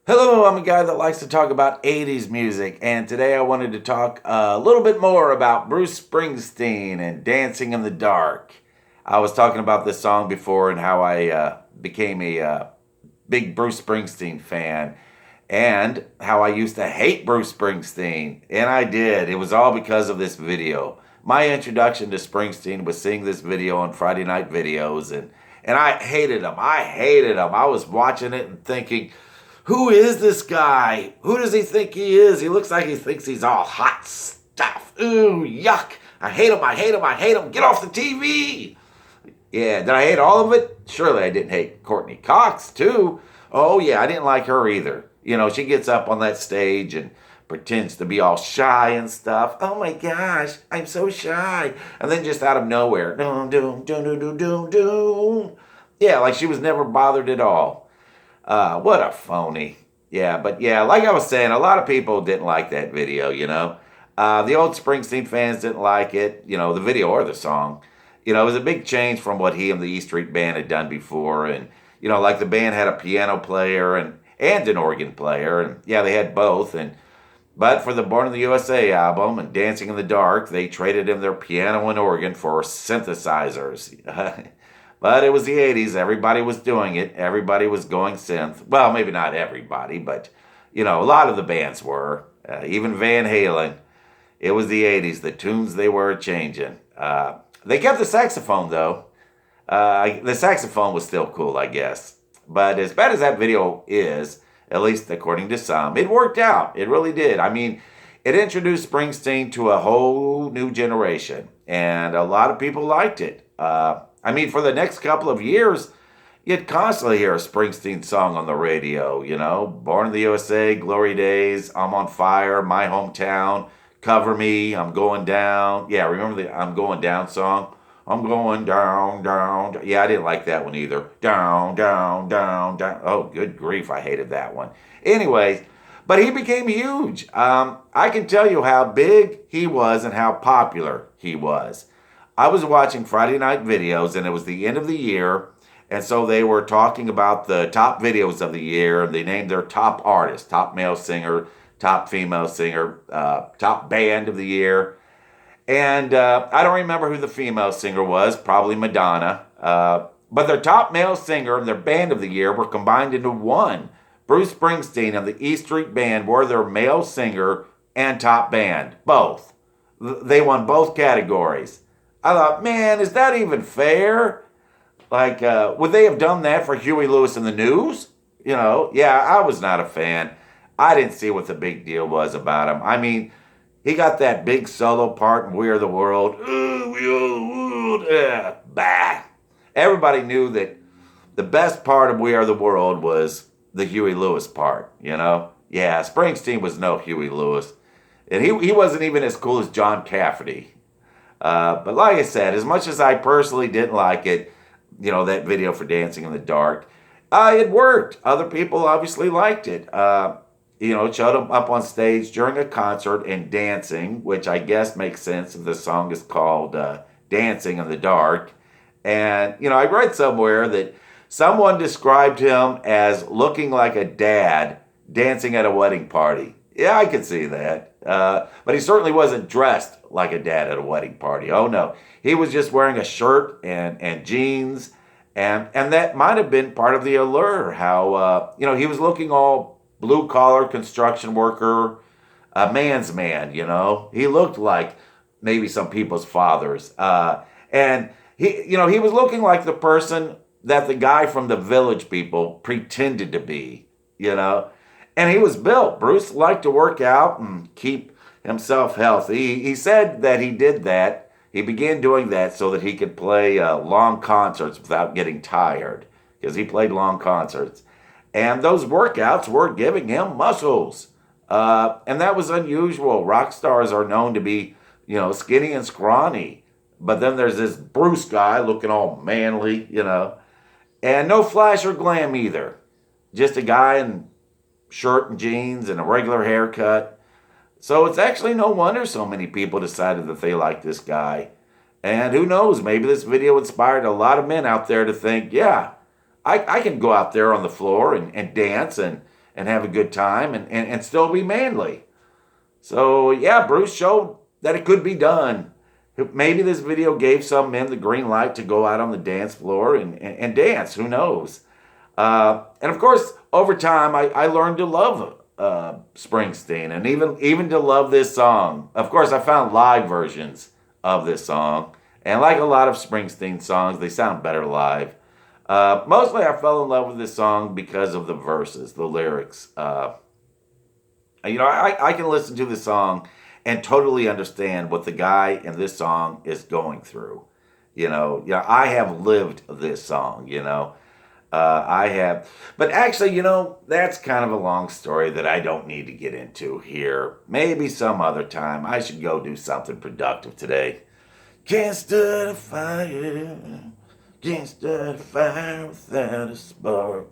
Hello, I'm a guy that likes to talk about 80s music, and today I wanted to talk a little bit more about Bruce Springsteen and Dancing in the Dark. I was talking about this song before and how I became a big Bruce Springsteen fan, and how I used to hate Bruce Springsteen. And I did. It was all because of this video. My introduction to Springsteen was seeing this video on Friday Night Videos, and I hated him. I hated him. I was watching it and thinking, who is this guy? Who does he think he is? He looks like he thinks he's all hot stuff. Ooh, yuck. I hate him. I hate him. I hate him. Get off the TV. Yeah, did I hate all of it? Surely I didn't hate Courtney Cox, too. Oh, yeah, I didn't like her either. You know, she gets up on that stage and pretends to be all shy and stuff. Oh, my gosh, I'm so shy. And then just out of nowhere, doom, doom, doom, doom, doom, doom, doom. Yeah, like she was never bothered at all. What a phony. Yeah, but yeah, like I was saying, a lot of people didn't like that video, you know. The old Springsteen fans didn't like it, you know, the video or the song. You know, it was a big change from what he and the E Street Band had done before. And, you know, like the band had a piano player and an organ player. And yeah, they had both. But for the Born in the USA album and Dancing in the Dark, they traded in their piano and organ for synthesizers. But it was the 80s. Everybody was doing it. Everybody was going synth. Well, maybe not everybody, but, you know, a lot of the bands were. Even Van Halen. It was the 80s. The tunes they were changing. They kept the saxophone, though. The saxophone was still cool, I guess. But as bad as that video is, at least according to some, it worked out. It really did. I mean, it introduced Springsteen to a whole new generation. And a lot of people liked it. I mean, for the next couple of years, you'd constantly hear a Springsteen song on the radio, you know. Born in the USA, Glory Days, I'm on Fire, My Hometown, Cover Me, I'm Going Down. Yeah, remember the I'm Going Down song? I'm going down, down, down. Yeah, I didn't like that one either. Down, down, down, down. Oh, good grief, I hated that one. Anyways, but he became huge. I can tell you how big he was and how popular he was. I was watching Friday Night Videos, and it was the end of the year, and so they were talking about the top videos of the year, and they named their top artist, top male singer, top female singer, top band of the year. And I don't remember who the female singer was, probably Madonna. But their top male singer and their band of the year were combined into one. Bruce Springsteen and the E Street Band were their male singer and top band, both. They won both categories. I thought, man, is that even fair? Like, would they have done that for Huey Lewis and the News? You know, yeah, I was not a fan. I didn't see what the big deal was about him. I mean, he got that big solo part in We Are the World. Ooh, we are the world. Bah. Everybody knew that the best part of We Are the World was the Huey Lewis part, you know? Yeah, Springsteen was no Huey Lewis. And he wasn't even as cool as John Cafferty. But like I said, as much as I personally didn't like it, you know, that video for Dancing in the Dark, it worked. Other people obviously liked it. You know, it showed him up on stage during a concert and dancing, which I guess makes sense if the song is called Dancing in the Dark. And, you know, I read somewhere that someone described him as looking like a dad dancing at a wedding party. Yeah, I could see that. But he certainly wasn't dressed like a dad at a wedding party. Oh, no. He was just wearing a shirt and jeans. And that might have been part of the allure, how, you know, he was looking all blue-collar construction worker, a man's man, you know. He looked like maybe some people's fathers. And, he was looking like the person that the guy from the Village People pretended to be, you know. And he was built. Bruce liked to work out and keep himself healthy. He said that he did that. He began doing that so that he could play long concerts without getting tired, because he played long concerts. And those workouts were giving him muscles. And that was unusual. Rock stars are known to be, you know, skinny and scrawny. But then there's this Bruce guy looking all manly, you know. And no flash or glam either. Just a guy in shirt and jeans and a regular haircut. So it's actually no wonder so many people decided that they liked this guy. And who knows, maybe this video inspired a lot of men out there to think, yeah, I can go out there on the floor and dance and and have a good time and still be manly. So yeah, Bruce showed that it could be done. Maybe this video gave some men the green light to go out on the dance floor and dance. Who knows? And of course, over time, I learned to love Springsteen and even to love this song. Of course, I found live versions of this song. And like a lot of Springsteen songs, they sound better live. Mostly, I fell in love with this song because of the verses, the lyrics. I can listen to this song and totally understand what the guy in this song is going through. I have lived this song, I have. But actually, that's kind of a long story that I don't need to get into here. Maybe some other time. I should go do something productive today. Can't start a fire. Can't start a fire without a spark.